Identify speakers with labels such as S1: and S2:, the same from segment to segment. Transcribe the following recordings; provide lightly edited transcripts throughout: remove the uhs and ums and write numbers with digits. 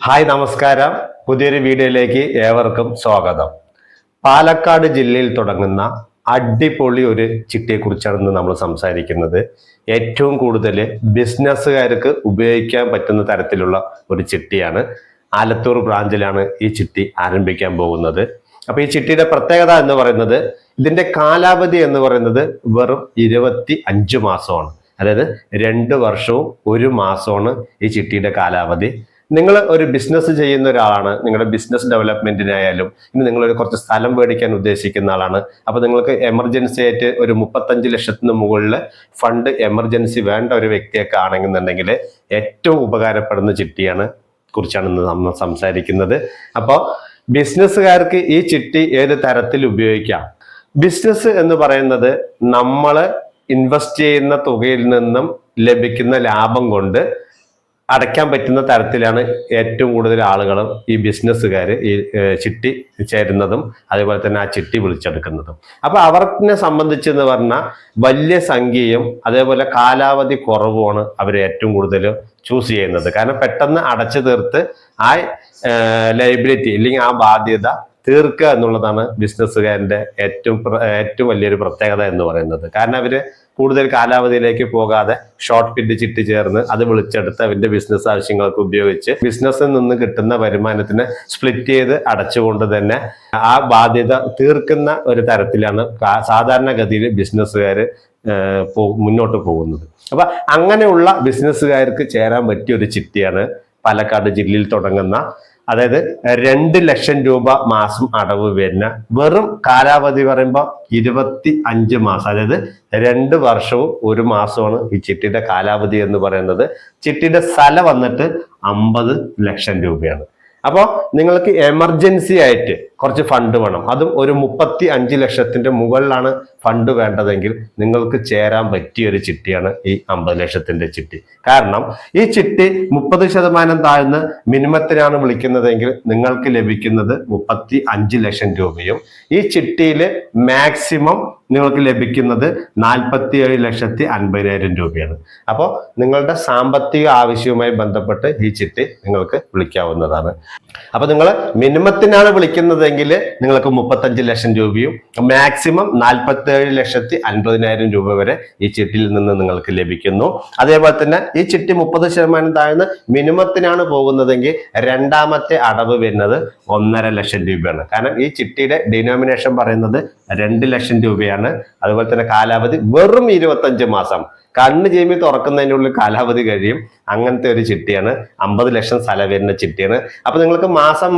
S1: Hi നമസ്കാരം. പുതിയൊരു വീഡിയോയിലേക്ക് ഏവർക്കും സ്വാഗതം. പാലക്കാട് ജില്ലയിൽ തുടങ്ങുന്ന അടിപൊളി ഒരു ചിട്ടിയെ കുറിച്ചാണ് നമ്മൾ സംസാരിക്കുന്നത്. ഏറ്റവും കൂടുതൽ ബിസിനസ്സുകാർക്ക് ഉപയോഗിക്കാൻ പറ്റുന്ന തരത്തിലുള്ള ഒരു ചിട്ടിയാണ്. ആലത്തൂർ ബ്രാഞ്ചിലാണ് ഈ ചിട്ടി ആരംഭിക്കാൻ പോകുന്നത്. അപ്പൊ ഈ ചിട്ടിയുടെ പ്രത്യേകത എന്ന് പറയുന്നത് ഇതിന്റെ കാലാവധി എന്ന് പറയുന്നത് വെറും 25 മാസമാണ്. അതായത് 2 വർഷവും 1 മാസമാണ് ഈ ചിട്ടിയുടെ കാലാവധി. നിങ്ങൾ ഒരു ബിസിനസ് ചെയ്യുന്ന ഒരാളാണ്, നിങ്ങളുടെ ബിസിനസ് ഡെവലപ്മെന്റിനായാലും ഇനി നിങ്ങളൊരു കുറച്ച് സ്ഥലം മേടിക്കാൻ ഉദ്ദേശിക്കുന്ന ആളാണ്. അപ്പൊ നിങ്ങൾക്ക് എമർജൻസി ആയിട്ട് ഒരു 35 ലക്ഷത്തിന് മുകളിൽ ഫണ്ട് എമർജൻസി വേണ്ട ഒരു വ്യക്തിയൊക്കെ ആണെന്നുണ്ടെങ്കിൽ ഏറ്റവും ഉപകാരപ്പെടുന്ന ചിട്ടിയാണ് കുറിച്ചാണ് ഇന്ന് നമ്മൾ സംസാരിക്കുന്നത്. അപ്പോൾ ബിസിനസ്സുകാർക്ക് ഈ ചിട്ടി ഏത് തരത്തിൽ ഉപയോഗിക്കാം? ബിസിനസ് എന്ന് പറയുന്നത് നമ്മൾ ഇൻവെസ്റ്റ് ചെയ്യുന്ന തുകയിൽ നിന്നും ലഭിക്കുന്ന ലാഭം കൊണ്ട് അടയ്ക്കാൻ പറ്റുന്ന തരത്തിലാണ് ഏറ്റവും കൂടുതൽ ആളുകളും ഈ ബിസിനസ്സുകാർ ഈ ചിട്ടി ചേരുന്നതും അതേപോലെ തന്നെ ആ ചിട്ടി വിളിച്ചെടുക്കുന്നതും. അപ്പൊ അവരെ സംബന്ധിച്ചെന്ന് പറഞ്ഞാൽ വലിയ സംഖ്യയും അതേപോലെ കാലാവധി കുറവുമാണ് അവർ ഏറ്റവും കൂടുതൽ ചൂസ് ചെയ്യുന്നത്. കാരണം പെട്ടെന്ന് അടച്ചു തീർത്ത് ആ ലൈബിലിറ്റി അല്ലെങ്കിൽ ആ ബാധ്യത തീർക്കുക എന്നുള്ളതാണ് ബിസിനസ്സുകാരൻ്റെ ഏറ്റവും വലിയൊരു പ്രത്യേകത എന്ന് പറയുന്നത്. കാരണം അവര് കൂടുതൽ കാലാവധിയിലേക്ക് പോകാതെ ഷോർട്ട് പിറ്റ് ചിട്ടി ചേർന്ന് അത് വിളിച്ചെടുത്ത് അവന്റെ ബിസിനസ് ആവശ്യങ്ങൾക്ക് ഉപയോഗിച്ച് ബിസിനസ്സിൽ നിന്ന് കിട്ടുന്ന വരുമാനത്തിന് സ്പ്ലിറ്റ് ചെയ്ത് അടച്ചുകൊണ്ട് തന്നെ ആ ബാധ്യത തീർക്കുന്ന ഒരു തരത്തിലാണ് സാധാരണഗതിയിൽ ബിസിനസ്സുകാർ മുന്നോട്ട് പോകുന്നത്. അപ്പൊ അങ്ങനെയുള്ള ബിസിനസ്സുകാർക്ക് ചേരാൻ പറ്റിയ ഒരു ചിട്ടിയാണ് പാലക്കാട് ജില്ലയിൽ തുടങ്ങുന്ന, അതായത് 2 ലക്ഷം രൂപ മാസം അടവ് വരുന്ന, വെറും കാലാവധി പറയുമ്പോൾ 25 മാസം, അതായത് 2 വർഷവും 1 മാസമാണ് ഈ ചിട്ടിയുടെ കാലാവധി എന്ന് പറയുന്നത്. ചിട്ടിയുടെ സ്ഥലം വന്നിട്ട് 50 ലക്ഷം രൂപയാണ്. അപ്പോൾ നിങ്ങൾക്ക് എമർജൻസി ആയിട്ട് കുറച്ച് ഫണ്ട് വേണം, അതും ഒരു 35 ലക്ഷത്തിന്റെ മുകളിലാണ് ഫണ്ട് വേണ്ടതെങ്കിൽ നിങ്ങൾക്ക് ചേരാൻ പറ്റിയ ഒരു ചിട്ടിയാണ് ഈ 50 ലക്ഷത്തിന്റെ ചിട്ടി. കാരണം ഈ ചിട്ടി 30% താഴ്ന്ന് മിനിമത്തിനാണ് വിളിക്കുന്നതെങ്കിൽ നിങ്ങൾക്ക് ലഭിക്കുന്നത് 35 ലക്ഷം രൂപയും ഈ ചിട്ടിയിൽ മാക്സിമം നിങ്ങൾക്ക് ലഭിക്കുന്നത് 47,50,000 രൂപയാണ്. അപ്പോൾ നിങ്ങളുടെ സാമ്പത്തിക ആവശ്യവുമായി ബന്ധപ്പെട്ട് ഈ ചിട്ടി നിങ്ങൾക്ക് വിളിക്കാവുന്നതാണ്. അപ്പൊ നിങ്ങൾ മിനിമത്തിനാണ് വിളിക്കുന്നതെങ്കിൽ നിങ്ങൾക്ക് 35 ലക്ഷം രൂപയും മാക്സിമം 47,50,000 രൂപ വരെ ഈ ചിട്ടിയിൽ നിന്ന് നിങ്ങൾക്ക് ലഭിക്കുന്നു. അതേപോലെ തന്നെ ഈ ചിട്ടി 30% താഴ്ന്ന് മിനിമത്തിനാണ് പോകുന്നതെങ്കിൽ രണ്ടാമത്തെ അടവ് വരുന്നത് 1.5 ലക്ഷം രൂപയാണ്. കാരണം ഈ ചിട്ടിയുടെ ഡിനോമിനേഷൻ പറയുന്നത് 2 ലക്ഷം രൂപയാണ്. അതുപോലെ തന്നെ കാലാവധി വെറും 25 മാസം. കണ്ണ് ചേമി തുറക്കുന്നതിനുള്ളിൽ കാലാവധി കഴിയും. അങ്ങനത്തെ ഒരു ചിട്ടിയാണ്. 50 ലക്ഷം സ്ഥലം വരുന്ന ചിട്ടിയാണ്. അപ്പൊ നിങ്ങൾക്ക് മാസം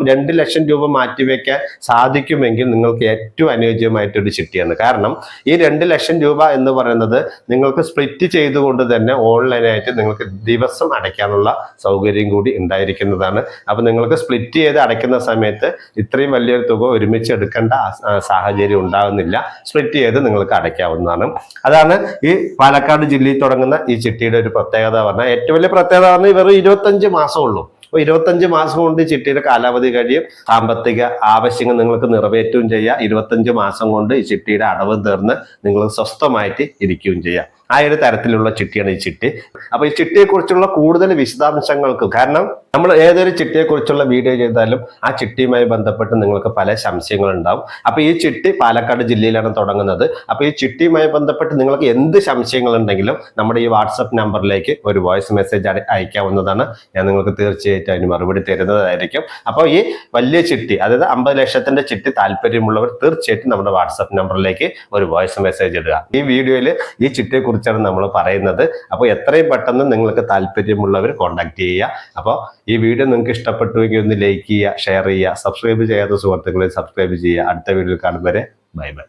S1: 2 ലക്ഷം രൂപ മാറ്റിവെക്കാൻ സാധിക്കുമെങ്കിൽ നിങ്ങൾക്ക് ഏറ്റവും അനുയോജ്യമായിട്ടൊരു ചിട്ടിയാണ്. കാരണം ഈ 2 ലക്ഷം രൂപ എന്ന് പറയുന്നത് നിങ്ങൾക്ക് സ്പ്ലിറ്റ് ചെയ്തുകൊണ്ട് തന്നെ ഓൺലൈനായിട്ട് നിങ്ങൾക്ക് ദിവസം അടയ്ക്കാനുള്ള സൗകര്യം കൂടി ഉണ്ടായിരിക്കുന്നതാണ്. അപ്പൊ നിങ്ങൾക്ക് സ്പ്ലിറ്റ് ചെയ്ത് അടയ്ക്കുന്ന സമയത്ത് ഇത്രയും വലിയൊരു തുക ഒരുമിച്ച് എടുക്കേണ്ട സാഹചര്യം ഉണ്ടാകുന്നില്ല. സ്പ്ലിറ്റ് ചെയ്ത് നിങ്ങൾക്ക് അടയ്ക്കാവുന്നതാണ്. അതാണ് ഈ പാലക്കാട് ജില്ലയിൽ തുടങ്ങുന്ന ഈ ചിട്ടിയുടെ ഒരു പ്രത്യേകത പറഞ്ഞാൽ, ഏറ്റവും വലിയ പ്രത്യേകത പറഞ്ഞാൽ വെറും 25 മാസമുള്ളൂ. 25 മാസം കൊണ്ട് ചിട്ടിയുടെ കാലാവധി കഴിയും. സാമ്പത്തിക ആവശ്യങ്ങൾ നിങ്ങൾക്ക് നിറവേറ്റുകയും ചെയ്യാം. 25 മാസം കൊണ്ട് ഈ ചിട്ടിയുടെ അടവ് തീർന്ന് നിങ്ങൾ സ്വസ്ഥമായിട്ട് ഇരിക്കുകയും ചെയ്യാം. ആ ഒരു തരത്തിലുള്ള ചിട്ടിയാണ് ഈ ചിട്ടി. അപ്പൊ ഈ ചിട്ടിയെ കുറിച്ചുള്ള കൂടുതൽ വിശദാംശങ്ങൾക്ക്, കാരണം നമ്മൾ ഏതൊരു ചിട്ടിയെ കുറിച്ചുള്ള വീഡിയോ ചെയ്താലും ആ ചിട്ടിയുമായി ബന്ധപ്പെട്ട് നിങ്ങൾക്ക് പല സംശയങ്ങൾ ഉണ്ടാവും. അപ്പൊ ഈ ചിട്ടി പാലക്കാട് ജില്ലയിലാണ് തുടങ്ങുന്നത്. അപ്പൊ ഈ ചിട്ടിയുമായി ബന്ധപ്പെട്ട് നിങ്ങൾക്ക് എന്ത് സംശയങ്ങൾ ഉണ്ടെങ്കിലും നമ്മുടെ ഈ വാട്സപ്പ് നമ്പറിലേക്ക് ഒരു വോയിസ് മെസ്സേജ് അയക്കാവുന്നതാണ്. ഞാൻ നിങ്ങൾക്ക് തീർച്ചയായിട്ടും അതിന് മറുപടി തരുന്നതായിരിക്കും. അപ്പോൾ ഈ വലിയ ചിട്ടി, അതായത് 50 ലക്ഷത്തിന്റെ ചിട്ടി താല്പര്യമുള്ളവർ തീർച്ചയായിട്ടും നമ്മുടെ വാട്സപ്പ് നമ്പറിലേക്ക് ഒരു വോയിസ് മെസ്സേജ് ഇടുക. ഈ വീഡിയോയിൽ ഈ ചിട്ടിയെ കുറിച്ചാണ് നമ്മൾ പറയുന്നത്. അപ്പോൾ എത്രയും പെട്ടെന്ന് നിങ്ങൾക്ക് താല്പര്യമുള്ളവർ കോൺടാക്ട് ചെയ്യുക. അപ്പോൾ ഈ വീഡിയോ നിങ്ങൾക്ക് ഇഷ്ടപ്പെട്ടുവെങ്കിൽ ഒന്ന് ലൈക്ക് ചെയ്യുക, ഷെയർ ചെയ്യുക, സബ്സ്ക്രൈബ് ചെയ്യാത്ത സുഹൃത്തുക്കളെ സബ്സ്ക്രൈബ് ചെയ്യുക. അടുത്ത വീഡിയോയിൽ കാണും വരെ ബൈ ബൈ.